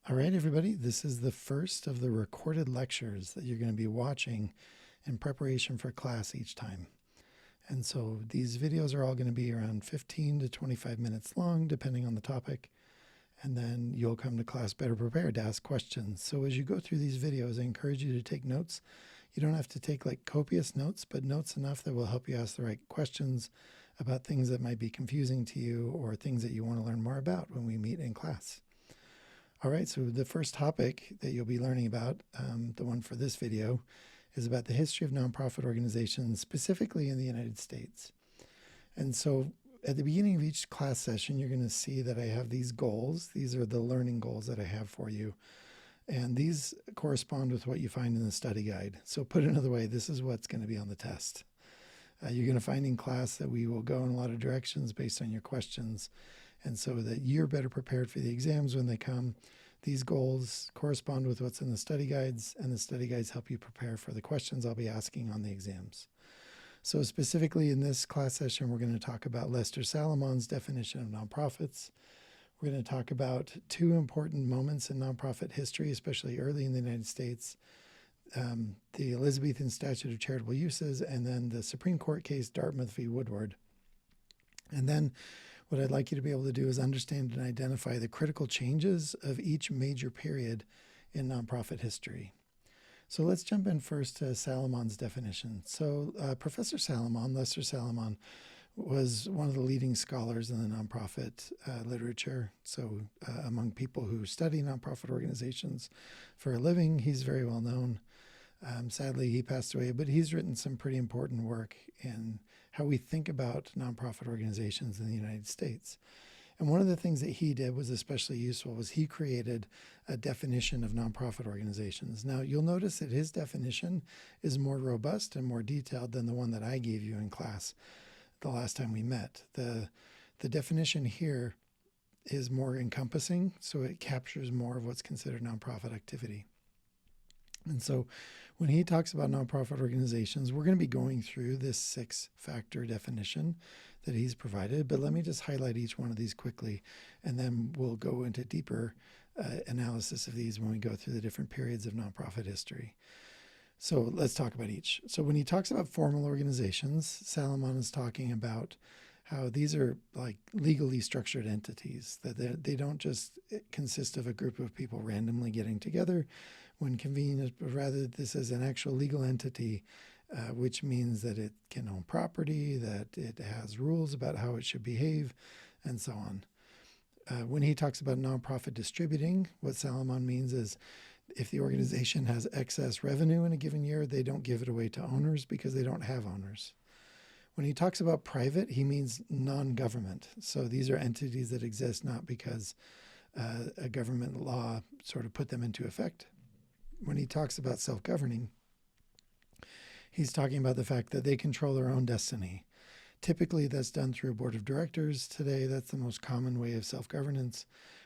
All right, everybody, this is the first of the recorded lectures that you're going to be watching in preparation for class each time. And so these videos are all going to be around 15 to 25 minutes long, depending on the topic. And then you'll come to class better prepared to ask questions. So as you go through these videos, I encourage you to take notes. You don't have to take like copious notes, but notes enough that will help you ask the right questions about things that might be confusing to you or things that you want to learn more about when we meet in class. All right, so the first topic that you'll be learning about, the one for this video, is about the history of nonprofit organizations, specifically in the United States. And so at the beginning of each class session, you're going to see that I have these goals. These are the learning goals that I have for you. And these correspond with what you find in the study guide. So put another way, this is what's going to be on the test. You're going to find in class that we will go in a lot of directions based on your questions. And so that you're better prepared for the exams when they come. These goals correspond with what's in the study guides, and the study guides help you prepare for the questions I'll be asking on the exams. So specifically in this class session, we're going to talk about Lester Salamon's definition of nonprofits. We're going to talk about two important moments in nonprofit history, especially early in the United States, the Elizabethan Statute of Charitable Uses, and then the Supreme Court case Dartmouth v. Woodward. And then what I'd like you to be able to do is understand and identify the critical changes of each major period in nonprofit history. So let's jump in first to Salamon's definition. So Professor Salomon, Lester Salomon, was one of the leading scholars in the nonprofit literature. So among people who study nonprofit organizations for a living, he's very well known. Sadly, he passed away, but he's written some pretty important work in how we think about nonprofit organizations in the United States. And one of the things that he did was especially useful was he created a definition of nonprofit organizations. Now, you'll notice that his definition is more robust and more detailed than the one that I gave you in class the last time we met. The definition here is more encompassing, so it captures more of what's considered nonprofit activity. And so when he talks about nonprofit organizations, we're going to be going through this 6-factor definition that he's provided. But let me just highlight each one of these quickly, and then we'll go into deeper analysis of these when we go through the different periods of nonprofit history. So let's talk about each. So when he talks about formal organizations, Salomon is talking about how these are like legally structured entities, that they don't just consist of a group of people randomly getting together when convenient, but rather this is an actual legal entity, which means that it can own property, that it has rules about how it should behave, and so on. When he talks about nonprofit distributing, what Salomon means is if the organization has excess revenue in a given year, they don't give it away to owners because they don't have owners. When he talks about private, he means non-government. So these are entities that exist not because a government law sort of put them into effect. When he talks about self-governing, he's talking about the fact that they control their own destiny. Typically, that's done through a board of directors. Today, that's the most common way of self-governance.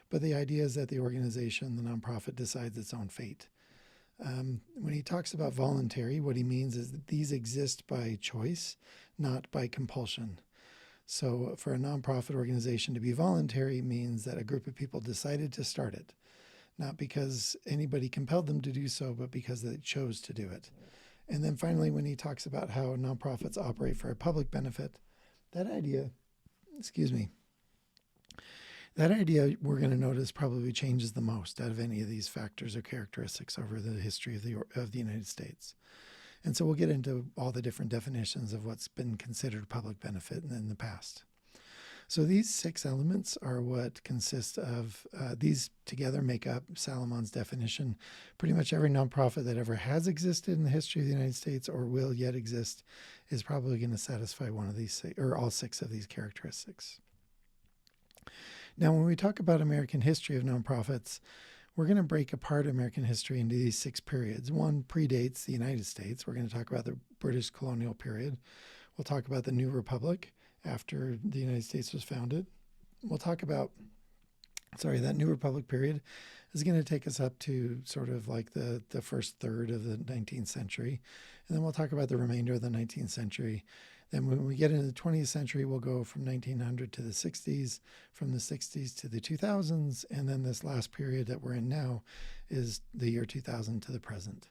But the idea is that the organization, the nonprofit, decides its own fate. When he talks about voluntary, what he means is that these exist by choice, not by compulsion. So for a nonprofit organization to be voluntary means that a group of people decided to start it, not because anybody compelled them to do so, but because they chose to do it. And then finally, when he talks about how nonprofits operate for a public benefit, that idea we're going to notice probably changes the most out of any of these factors or characteristics over the history of the United States. And so we'll get into all the different definitions of what's been considered public benefit in the past. So these 6 elements are what consist of, these together make up Salomon's definition. Pretty much every nonprofit that ever has existed in the history of the United States or will yet exist is probably going to satisfy one of these, or all 6 of these characteristics. Now, when we talk about American history of nonprofits, we're going to break apart American history into these 6 periods. One predates the United States. We're going to talk about the British colonial period. We'll talk about the New Republic after the United States was founded. We'll talk about, that New Republic period is going to take us up to sort of like the first third of the 19th century. And then we'll talk about the remainder of the 19th century. Then when we get into the 20th century, we'll go from 1900 to the 60s, from the 60s to the 2000s, and then this last period that we're in now is the year 2000 to the present.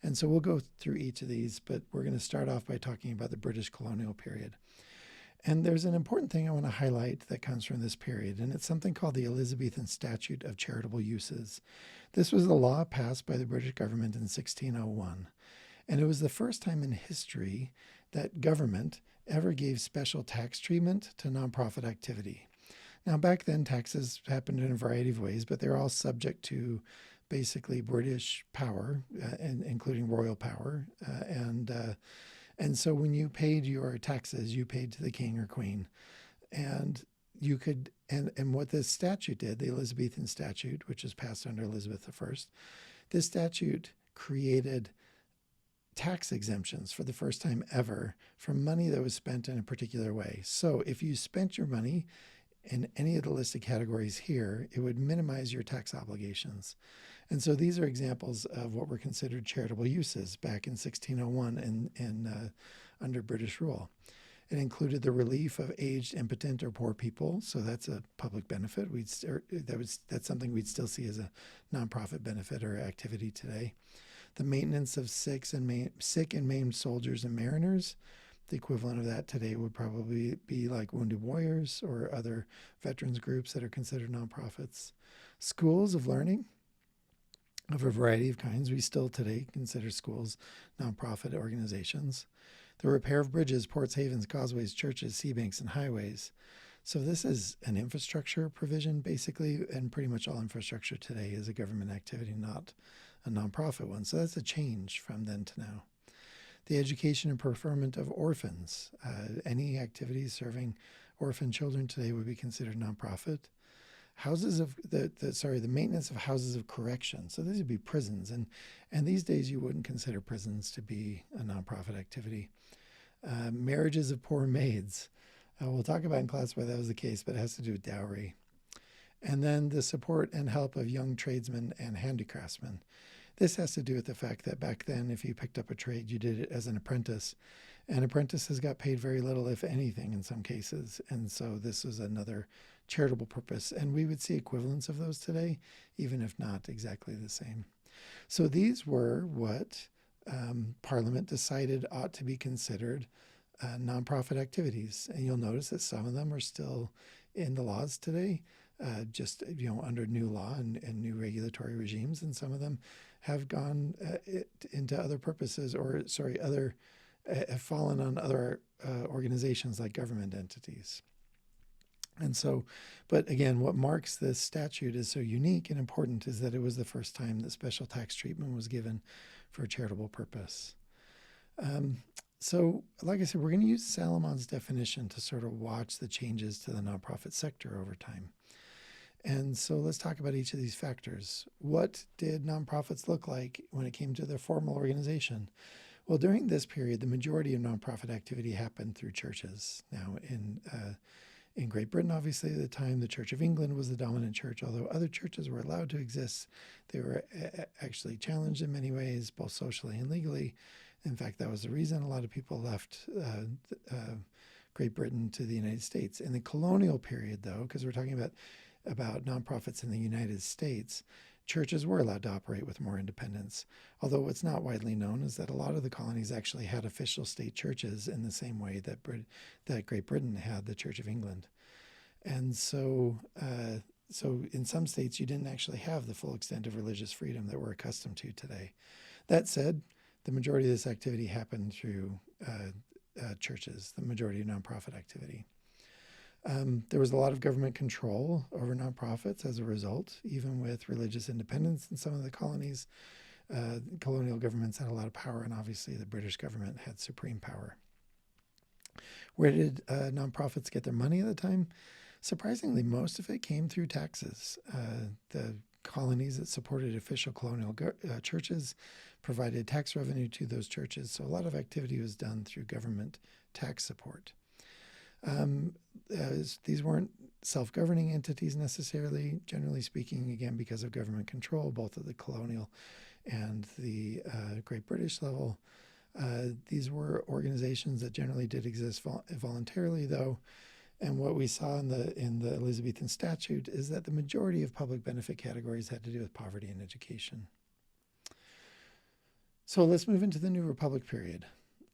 And so we'll go through each of these, but we're going to start off by talking about the British colonial period. And there's an important thing I want to highlight that comes from this period, and it's something called the Elizabethan Statute of Charitable Uses. This was a law passed by the British government in 1601, and it was the first time in history that government ever gave special tax treatment to nonprofit activity. Now, back then, taxes happened in a variety of ways, but they're all subject to basically British power, including royal power, and so when you paid your taxes, you paid to the king or queen. And you could, and what this statute did, the Elizabethan statute, which was passed under Elizabeth I, this statute created tax exemptions for the first time ever for money that was spent in a particular way. So if you spent your money in any of the listed categories here, it would minimize your tax obligations. And so these are examples of what were considered charitable uses back in 1601 under British rule. It included the relief of aged, impotent, or poor people. So that's a public benefit. That's something we'd still see as a nonprofit benefit or activity today. The maintenance of sick and maimed soldiers and mariners. The equivalent of that today would probably be like Wounded Warriors or other veterans groups that are considered nonprofits. Schools of learning of a variety of kinds. We still today consider schools nonprofit organizations. The repair of bridges, ports, havens, causeways, churches, sea banks, and highways. So this is an infrastructure provision, basically, and pretty much all infrastructure today is a government activity, not a nonprofit one. So that's a change from then to now. The education and preferment of orphans. Any activities serving orphan children today would be considered nonprofit. The maintenance of houses of correction. So these would be prisons, and these days you wouldn't consider prisons to be a nonprofit activity. Marriages of poor maids. We'll talk about in class why that was the case, but it has to do with dowry. And then the support and help of young tradesmen and handicraftsmen. This has to do with the fact that back then, if you picked up a trade, you did it as an apprentice. And apprentices got paid very little, if anything, in some cases. And so this was another charitable purpose. And we would see equivalents of those today, even if not exactly the same. So these were what Parliament decided ought to be considered nonprofit activities. And you'll notice that some of them are still in the laws today, just under new law and new regulatory regimes. And some of them have gone into other purposes, have fallen on other organizations like government entities. And so, but again, what marks this statute is so unique and important is that it was the first time that special tax treatment was given for a charitable purpose. So, like I said, we're going to use Salomon's definition to sort of watch the changes to the nonprofit sector over time. And so let's talk about each of these factors. What did nonprofits look like when it came to their formal organization? Well, during this period, the majority of nonprofit activity happened through churches. Now, in Great Britain, obviously, at the time, the Church of England was the dominant church. Although other churches were allowed to exist, they were actually challenged in many ways, both socially and legally. In fact, that was the reason a lot of people left Great Britain to the United States. In the colonial period, though, because we're talking about nonprofits in the United States, churches were allowed to operate with more independence. Although what's not widely known is that a lot of the colonies actually had official state churches in the same way that Great Britain had the Church of England. And so in some states, you didn't actually have the full extent of religious freedom that we're accustomed to today. That said, the majority of this activity happened through churches, the majority of nonprofit activity. There was a lot of government control over nonprofits as a result, even with religious independence in some of the colonies. Colonial governments had a lot of power, and obviously the British government had supreme power. Where did nonprofits get their money at the time? Surprisingly, most of it came through taxes. The colonies that supported official colonial churches provided tax revenue to those churches, so a lot of activity was done through government tax support. These weren't self-governing entities necessarily, generally speaking, again, because of government control, both at the colonial and the Great British level. These were organizations that generally did exist voluntarily, though, and what we saw in the Elizabethan statute is that the majority of public benefit categories had to do with poverty and education. So let's move into the New Republic period.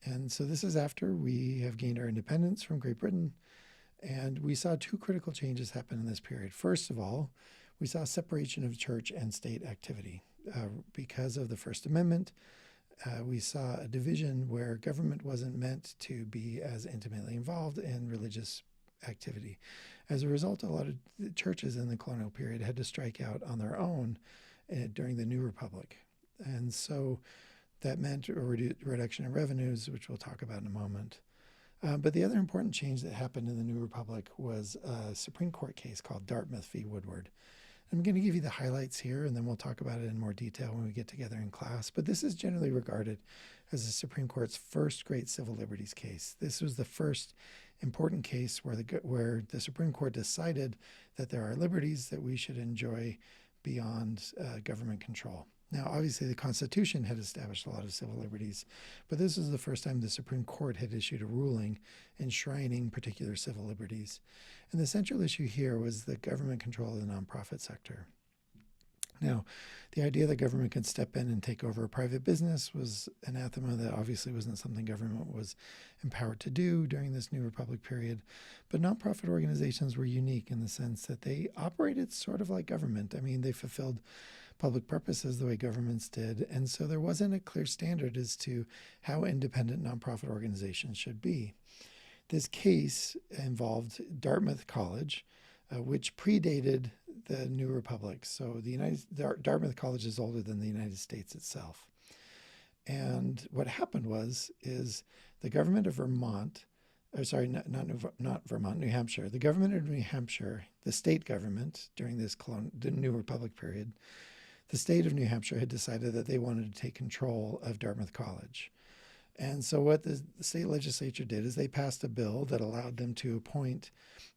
And so this is after we have gained our independence from Great Britain, and we saw two critical changes happen in this period. First of all, we saw separation of church and state activity. Because of the First Amendment, we saw a division where government wasn't meant to be as intimately involved in religious activity. As a result, a lot of the churches in the colonial period had to strike out on their own during the New Republic. And so that meant a reduction in revenues, which we'll talk about in a moment. But the other important change that happened in the New Republic was a Supreme Court case called Dartmouth v. Woodward. I'm going to give you the highlights here, and then we'll talk about it in more detail when we get together in class. But this is generally regarded as the Supreme Court's first great civil liberties case. This was the first important case where the Supreme Court decided that there are liberties that we should enjoy beyond government control. Now, obviously, the Constitution had established a lot of civil liberties, but this was the first time the Supreme Court had issued a ruling enshrining particular civil liberties. And the central issue here was the government control of the nonprofit sector. Now, the idea that government could step in and take over a private business was anathema. That obviously wasn't something government was empowered to do during this New Republic period. But nonprofit organizations were unique in the sense that they operated sort of like government. I mean, they fulfilled public purposes the way governments did. And so there wasn't a clear standard as to how independent nonprofit organizations should be. This case involved Dartmouth College, which predated the New Republic. So Dartmouth College is older than the United States itself. And what happened is the government of Vermont, not Vermont, New Hampshire. The government of New Hampshire, the state government during the New Republic period, the state of New Hampshire had decided that they wanted to take control of Dartmouth College. And so what the state legislature did is they passed a bill that allowed them to appoint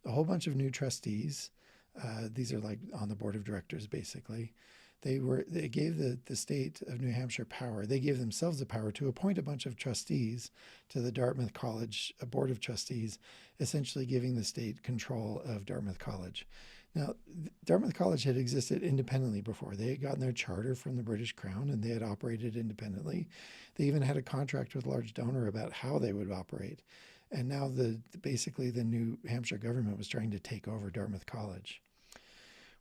a whole bunch of new trustees. These are like on the board of directors, basically. They gave the state of New Hampshire power. They gave themselves the power to appoint a bunch of trustees to the Dartmouth College board of trustees, essentially giving the state control of Dartmouth College. Now, Dartmouth College had existed independently before. They had gotten their charter from the British Crown, and they had operated independently. They even had a contract with a large donor about how they would operate. And now basically the New Hampshire government was trying to take over Dartmouth College.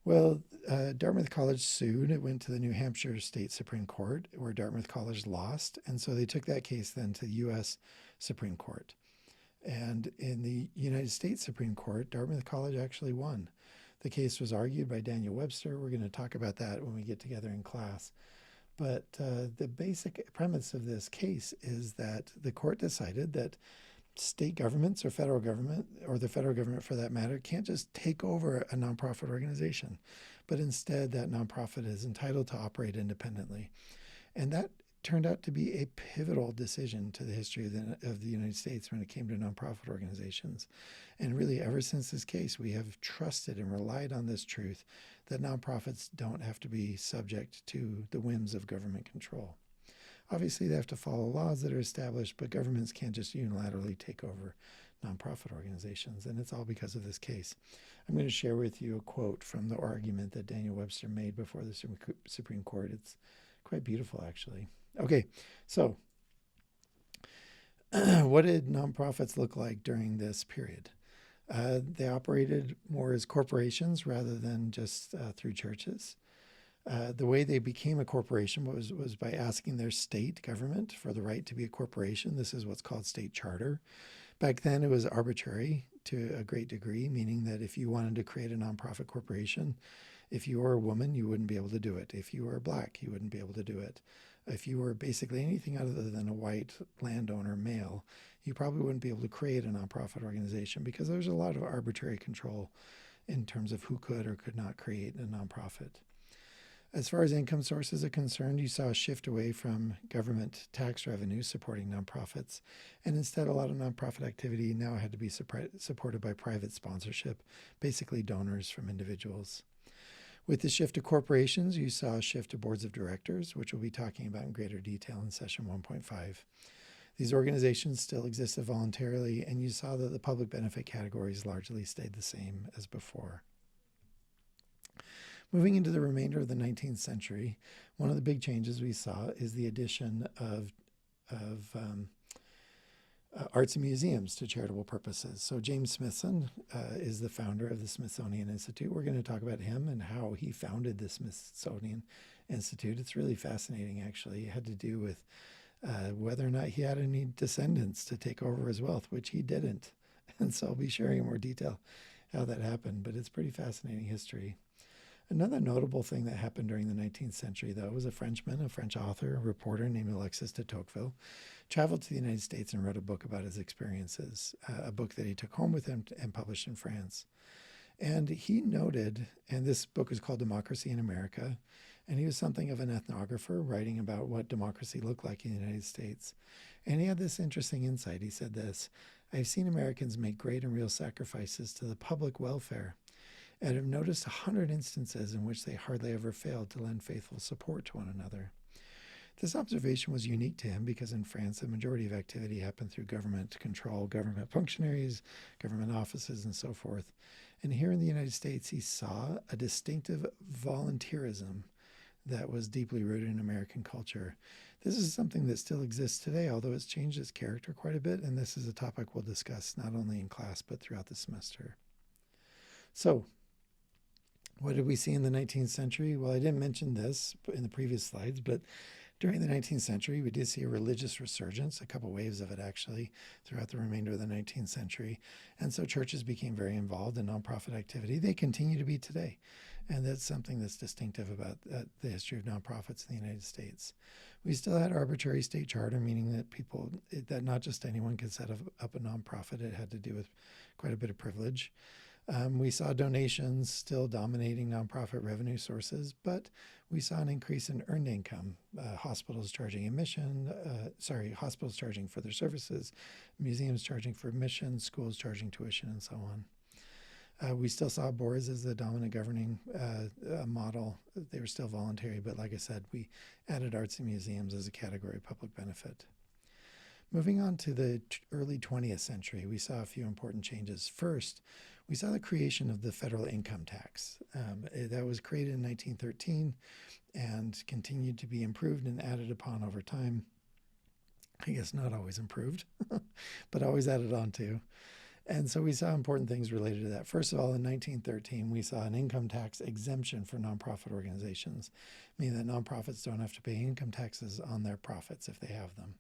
Well, Dartmouth College sued. It went to the New Hampshire State Supreme Court, where Dartmouth College lost. And so they took that case then to the U.S. Supreme Court. And in the United States Supreme Court, Dartmouth College actually won. The case was argued by Daniel Webster. We're going to talk about that when we get together in class. But the basic premise of this case is that the court decided that state governments or federal government, or the federal government for that matter, can't just take over a nonprofit organization, but instead that nonprofit is entitled to operate independently. And that turned out to be a pivotal decision to the history of the United States when it came to nonprofit organizations. And really, ever since this case, we have trusted and relied on this truth that nonprofits don't have to be subject to the whims of government control. Obviously, they have to follow laws that are established, but governments can't just unilaterally take over nonprofit organizations, and it's all because of this case. I'm going to share with you a quote from the argument that Daniel Webster made before the Supreme Court. It's quite beautiful, actually. Okay, so what did nonprofits look like during this period? They operated more as corporations rather than just through churches. The way they became a corporation was by asking their state government for the right to be a corporation. This is what's called state charter. Back then, it was arbitrary to a great degree, meaning that if you wanted to create a nonprofit corporation, if you were a woman, you wouldn't be able to do it. If you were black, you wouldn't be able to do it. If you were basically anything other than a white landowner male, you probably wouldn't be able to create a nonprofit organization because there's a lot of arbitrary control in terms of who could or could not create a nonprofit. As far as income sources are concerned, you saw a shift away from government tax revenue supporting nonprofits, and instead a lot of nonprofit activity now had to be supported by private sponsorship, basically donors from individuals. With the shift to corporations, you saw a shift to boards of directors, which we'll be talking about in greater detail in session 1.5. These organizations still existed voluntarily, and you saw that the public benefit categories largely stayed the same as before. Moving into the remainder of the 19th century, one of the big changes we saw is the addition of arts and museums to charitable purposes. So James Smithson is the founder of the Smithsonian Institute. We're going to talk about him and how he founded the Smithsonian Institute. It's really fascinating, actually. It had to do with whether or not he had any descendants to take over his wealth, which he didn't. And so I'll be sharing in more detail how that happened, but it's pretty fascinating history. Another notable thing that happened during the 19th century, though, was a Frenchman, a French author, a reporter named Alexis de Tocqueville, traveled to the United States and wrote a book about his experiences, a book that he took home with him and published in France. And he noted, and this book is called Democracy in America, and he was something of an ethnographer writing about what democracy looked like in the United States. And he had this interesting insight. He said this: "I've seen Americans make great and real sacrifices to the public welfare, and have noticed 100 instances in which they hardly ever failed to lend faithful support to one another." This observation was unique to him because in France, the majority of activity happened through government control, government functionaries, government offices, and so forth. And here in the United States, he saw a distinctive volunteerism that was deeply rooted in American culture. This is something that still exists today, although it's changed its character quite a bit, and this is a topic we'll discuss not only in class, but throughout the semester. So, what did we see in the 19th century? Well, I didn't mention this in the previous slides, but during the 19th century, we did see a religious resurgence, a couple waves of it actually, throughout the remainder of the 19th century. And so churches became very involved in nonprofit activity. They continue to be today. And that's something that's distinctive about the history of nonprofits in the United States. We still had arbitrary state charter, meaning that that not just anyone could set up a nonprofit. It had to do with quite a bit of privilege. We saw donations still dominating nonprofit revenue sources, but we saw an increase in earned income. Hospitals charging hospitals charging for their services, museums charging for admission, schools charging tuition, and so on. We still saw boards as the dominant governing model. They were still voluntary, but like I said, we added arts and museums as a category of public benefit. Moving on to the early 20th century, we saw a few important changes. First, we saw the creation of the federal income tax. That was created in 1913 and continued to be improved and added upon over time. I guess not always improved, but always added on to. And so we saw important things related to that. First of all, in 1913, we saw an income tax exemption for nonprofit organizations, meaning that nonprofits don't have to pay income taxes on their profits if they have them.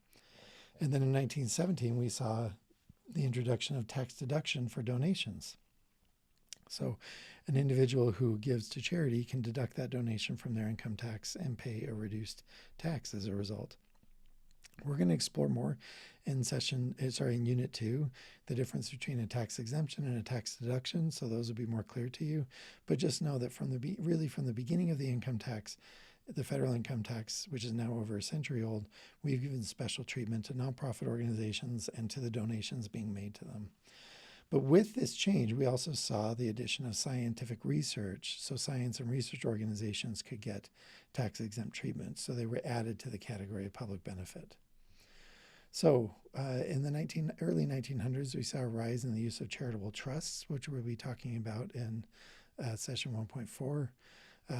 And then in 1917, we saw the introduction of tax deduction for donations. So an individual who gives to charity can deduct that donation from their income tax and pay a reduced tax as a result. We're going to explore more in Unit 2, the difference between a tax exemption and a tax deduction. So those will be more clear to you. But just know that from the beginning of the income tax, the federal income tax, which is now over a century old, we've given special treatment to nonprofit organizations and to the donations being made to them. But with this change, we also saw the addition of scientific research. So science and research organizations could get tax-exempt treatment. So they were added to the category of public benefit. So in the early 1900s, we saw a rise in the use of charitable trusts, which we'll be talking about in session 1.4.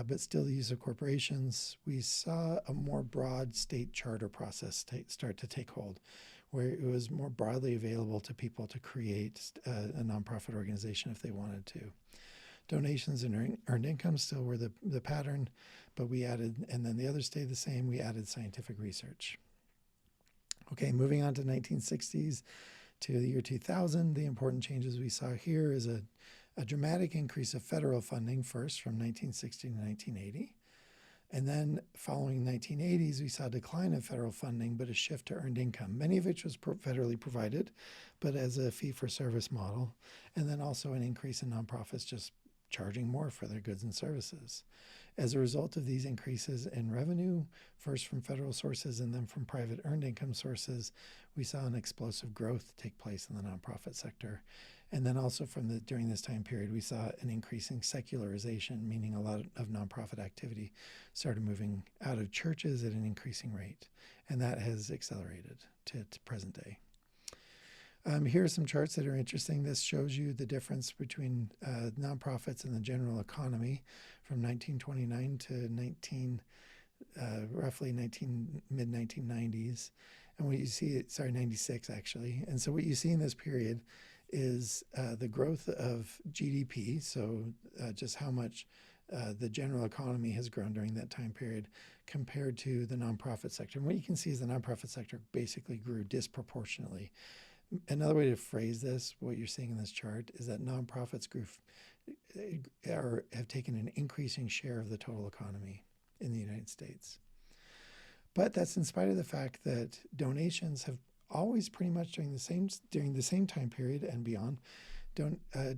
But still the use of corporations. We saw a more broad state charter process start to take hold, where it was more broadly available to people to create a nonprofit organization if they wanted to. Donations and earned income still were the pattern, but we added, and then the others stayed the same, we added scientific research. Okay, moving on to 1960s to the year 2000, the important changes we saw here is a dramatic increase of federal funding first from 1960 to 1980. And then following 1980s, we saw a decline of federal funding, but a shift to earned income, many of which was federally provided, but as a fee-for-service model. And then also an increase in nonprofits just charging more for their goods and services. As a result of these increases in revenue, first from federal sources and then from private earned income sources, we saw an explosive growth take place in the nonprofit sector. And then also during this time period, we saw an increasing secularization, meaning a lot of nonprofit activity started moving out of churches at an increasing rate. And that has accelerated to present day. Here are some charts that are interesting. This shows you the difference between nonprofits and the general economy from 1929 to roughly mid-1990s. And what you see, 96 actually. And so what you see in this period is the growth of GDP, so just how much the general economy has grown during that time period compared to the nonprofit sector. And what you can see is the nonprofit sector basically grew disproportionately. Another way to phrase this, what you're seeing in this chart, is that nonprofits have taken an increasing share of the total economy in the United States. But that's in spite of the fact that donations have always pretty much during the same time period and beyond,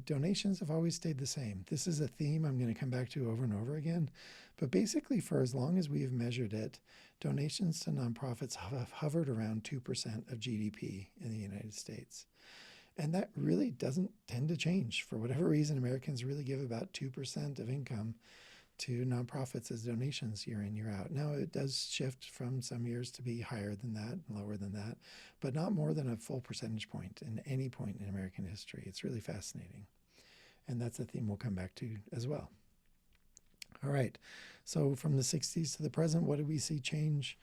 donations have always stayed the same. This is a theme I'm going to come back to over and over again. But basically, for as long as we have measured it, donations to nonprofits have hovered around 2% of GDP in the United States. And that really doesn't tend to change. For whatever reason, Americans really give about 2% of income to nonprofits as donations year in, year out. Now, it does shift from some years to be higher than that, lower than that, but not more than a full percentage point in any point in American history. It's really fascinating. And that's a theme we'll come back to as well. All right, so from the 60s to the present, what did we see change?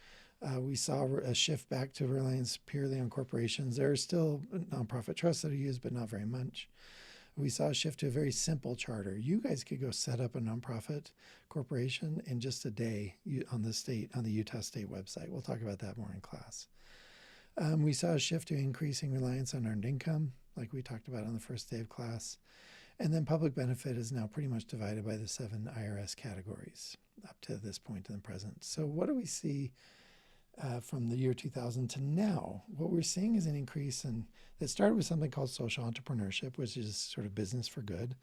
We saw a shift back to reliance purely on corporations. There are still nonprofit trusts that are used, but not very much. We saw a shift to a very simple charter. You guys could go set up a nonprofit corporation in just a day on the Utah State website. We'll talk about that more in class. We saw a shift to increasing reliance on earned income, like we talked about on the first day of class. And then public benefit is now pretty much divided by the 7 IRS categories up to this point in the present. So what do we see from the year 2000 to now? What we're seeing is an increase that started with something called social entrepreneurship, which is sort of business for good.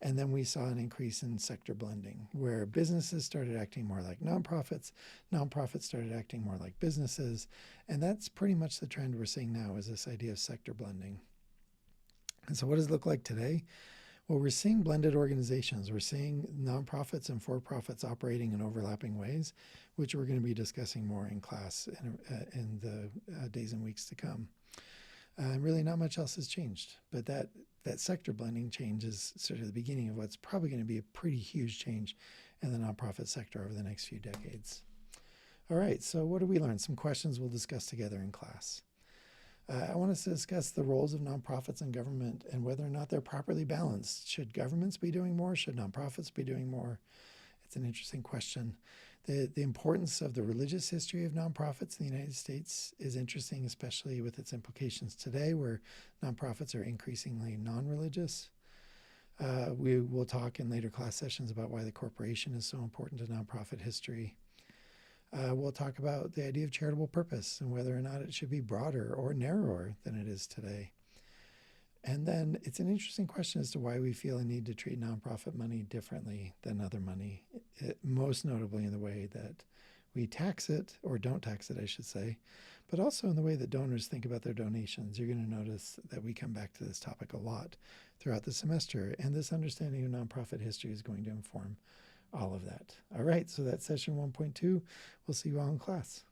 And then we saw an increase in sector blending, where businesses started acting more like nonprofits, nonprofits started acting more like businesses. And that's pretty much the trend we're seeing now, is this idea of sector blending. And so what does it look like today? Well, we're seeing blended organizations. We're seeing nonprofits and for-profits operating in overlapping ways, which we're going to be discussing more in class in the days and weeks to come. Really not much else has changed, but that sector blending change is sort of the beginning of what's probably going to be a pretty huge change in the nonprofit sector over the next few decades. All right, so what did we learn? Some questions we'll discuss together in class. I want us to discuss the roles of nonprofits and government and whether or not they're properly balanced. Should governments be doing more? Should nonprofits be doing more? It's an interesting question. The importance of the religious history of nonprofits in the United States is interesting, especially with its implications today, where nonprofits are increasingly non-religious. We will talk in later class sessions about why the corporation is so important to nonprofit history. We'll talk about the idea of charitable purpose and whether or not it should be broader or narrower than it is today. And then it's an interesting question as to why we feel a need to treat nonprofit money differently than other money, most notably in the way that we tax it, or don't tax it, I should say, but also in the way that donors think about their donations. You're going to notice that we come back to this topic a lot throughout the semester, and this understanding of nonprofit history is going to inform all of that. All right, so that's session 1.2. We'll see you all in class.